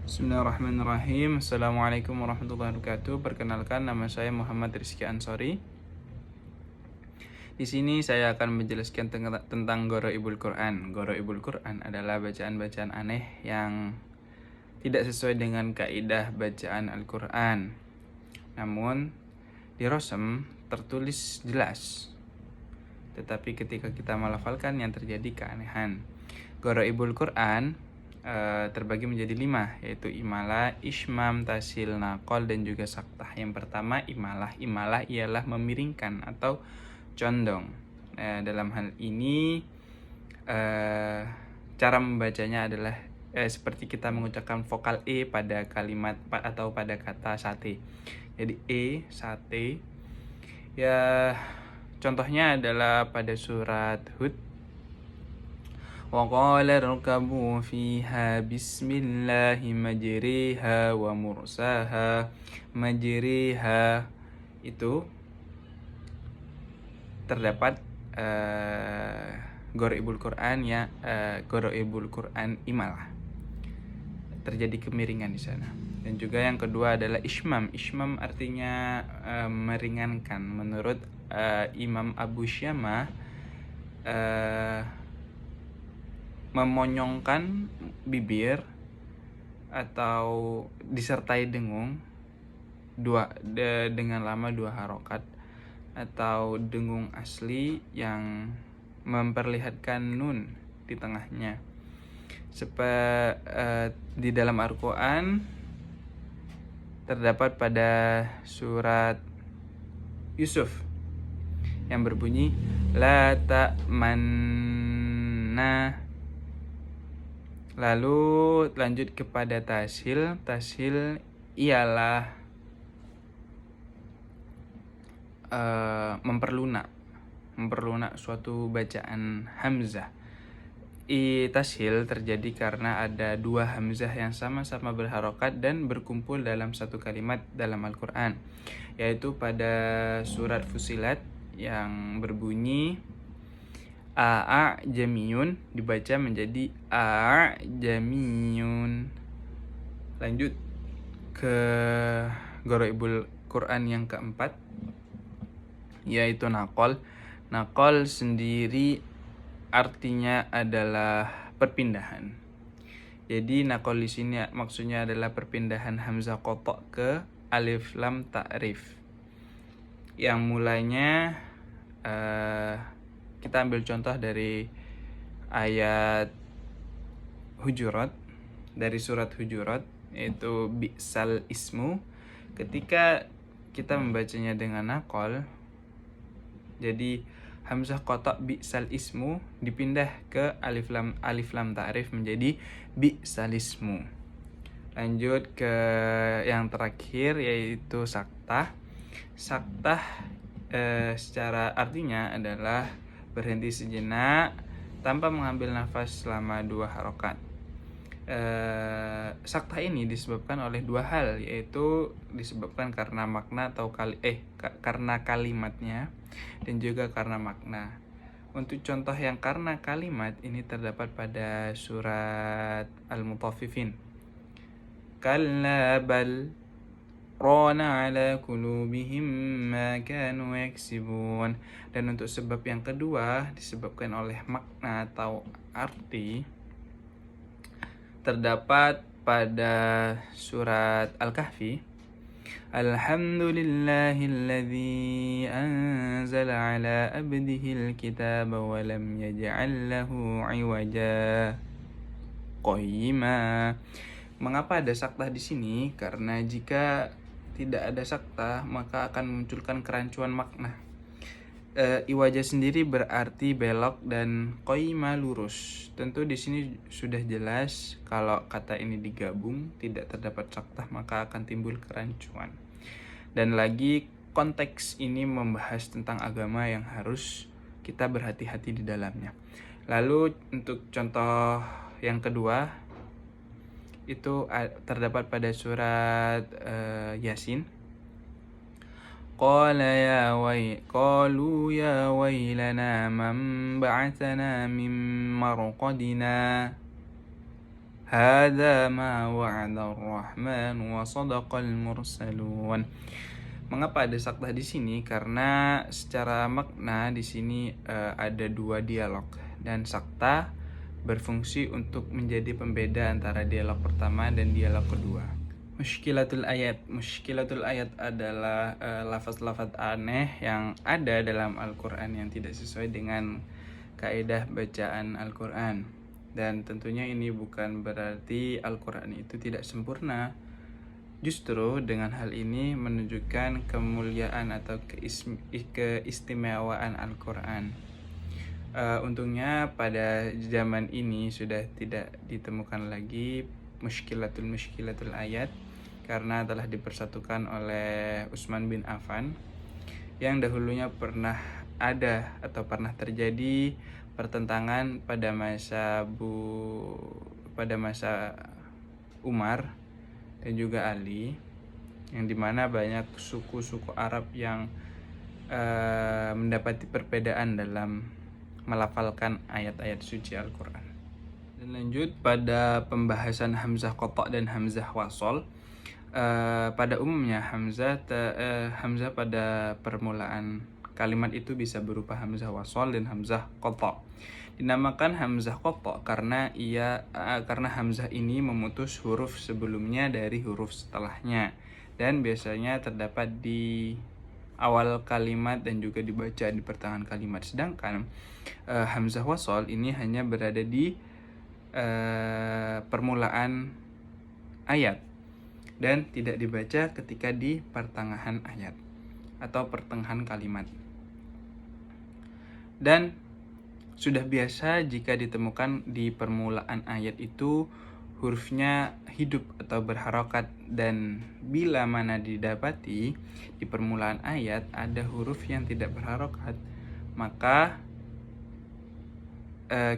Bismillahirrahmanirrahim. Assalamualaikum warahmatullahi wabarakatuh. Perkenalkan, nama saya Muhammad Rizky Ansori. Di sini saya akan menjelaskan tentang Gharaibul Quran. Gharaibul Quran adalah bacaan-bacaan aneh yang tidak sesuai dengan kaidah bacaan Al-Quran. Namun di Rosem tertulis jelas, tetapi ketika kita melafalkan yang terjadi keanehan. Gharaibul Quran terbagi menjadi 5, yaitu imalah, ismam, tasil, naqol, dan juga saktah. Yang pertama imalah. Imalah ialah memiringkan atau condong. Dalam hal ini cara membacanya adalah seperti kita mengucapkan vokal E pada kalimat atau pada kata sate. Jadi E, sate. Ya, contohnya adalah pada surat Hud. وَقَالَ ارْكَبُوا فِيهَا بِسْمِ اللَّهِ مَجْرِيهَا وَمُرْسَاهَا. Majriha itu terdapat Gharaibul Quran ya, Gharaibul Quran imalah. Terjadi kemiringan di sana. Dan juga yang kedua adalah ismam. Ismam artinya meringankan. Menurut Imam Abu Syamah, memonyongkan bibir atau disertai dengung dengan lama 2 harokat, atau dengung asli yang memperlihatkan nun di tengahnya. Di dalam Al-Quran terdapat pada surat Yusuf yang berbunyi la ta'manna. Lalu lanjut kepada tasil. Tasil ialah memperlunak suatu bacaan hamzah. Tasil terjadi karena ada 2 hamzah yang sama-sama berharokat dan berkumpul dalam satu kalimat dalam Al-Quran, yaitu pada surat Fusilat yang berbunyi jamiyun dibaca menjadi jamiyun. Lanjut ke Gharaibul Quran yang keempat, yaitu naqol. Naqol sendiri artinya adalah perpindahan. Jadi naqol di sini maksudnya adalah perpindahan hamzah qata' ke alif lam ta'rif. Yang mulainya kita ambil contoh dari ayat Hujurat, dari surat Hujurat, yaitu bi'sal ismu. Ketika kita membacanya dengan naqol, jadi hamzah qata' bi'sal ismu dipindah ke alif lam ta'rif menjadi bi'sal ismu. Lanjut ke yang terakhir, yaitu saktah. Saktah secara artinya adalah berhenti sejenak tanpa mengambil nafas selama 2 harokat. Saktah ini disebabkan oleh 2 hal, yaitu disebabkan karena makna atau karena kalimatnya, dan juga karena makna. Untuk contoh yang karena kalimat ini terdapat pada surat Al-Mutaffifin. Kalla bal rana ala qulubihim ma kanu yaksibun. Dan untuk sebab yang kedua disebabkan oleh makna atau arti, terdapat pada surat Al-Kahfi. Alhamdulillahilladzi anzala ala abdihil kitaba wa lam yaj'al lahu 'iwaja qayyima. Mengapa ada saktah di sini? Karena jika tidak ada saktah maka akan memunculkan kerancuan makna. Iwajah sendiri berarti belok dan qayyima lurus. Tentu di sini sudah jelas kalau kata ini digabung tidak terdapat saktah maka akan timbul kerancuan. Dan lagi konteks ini membahas tentang agama yang harus kita berhati-hati di dalamnya. Lalu untuk contoh yang kedua itu terdapat pada surat Yasin. Qalu ya wailana man ba'athana min marqadina. Hadza ma wa'ada ar-rahman wa sadaqal mursalun. Mengapa ada saktah di sini? Karena secara makna di sini ada dua dialog dan saktah berfungsi untuk menjadi pembeda antara dialog pertama dan dialog kedua. Mushkilatul ayat adalah lafaz-lafaz aneh yang ada dalam Al-Quran yang tidak sesuai dengan kaidah bacaan Al-Quran. Dan tentunya ini bukan berarti Al-Quran itu tidak sempurna. Justru dengan hal ini menunjukkan kemuliaan atau keistimewaan Al-Quran. Untungnya pada zaman ini sudah tidak ditemukan lagi mushkilatul ayat, karena telah dipersatukan oleh Utsman bin Affan. Yang dahulunya pernah ada atau pernah terjadi pertentangan pada masa Umar dan juga Ali, yang dimana banyak suku-suku Arab yang mendapati perbedaan dalam melafalkan ayat-ayat suci Al-Quran. Dan lanjut pada pembahasan hamzah qata' dan hamzah wasol. Pada umumnya hamzah pada permulaan kalimat itu bisa berupa hamzah wasol dan hamzah qata'. Dinamakan hamzah qata' karena hamzah ini memutus huruf sebelumnya dari huruf setelahnya, dan biasanya terdapat di awal kalimat dan juga dibaca di pertengahan kalimat. Sedangkan hamzah wasol ini hanya berada di permulaan ayat dan tidak dibaca ketika di pertengahan ayat atau pertengahan kalimat. Dan sudah biasa jika ditemukan di permulaan ayat itu hurufnya hidup atau berharokat, dan bila mana didapati di permulaan ayat ada huruf yang tidak berharokat, maka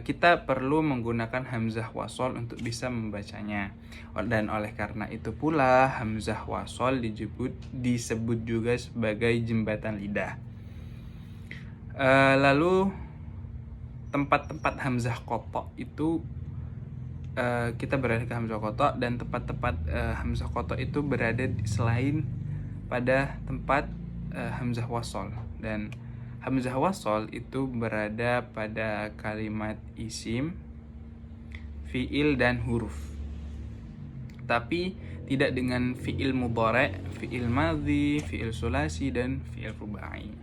kita perlu menggunakan hamzah wasol untuk bisa membacanya. Dan oleh karena itu pula hamzah wasol disebut juga sebagai jembatan lidah. Lalu tempat-tempat hamzah qata' itu kita berada ke hamzah qata', dan tempat-tempat hamzah qata' itu berada selain pada tempat hamzah wasol. Dan hamzah wasol itu berada pada kalimat isim, fiil dan huruf, tapi tidak dengan fiil mudhari', fiil madhi, fiil sulasi dan fiil rubai.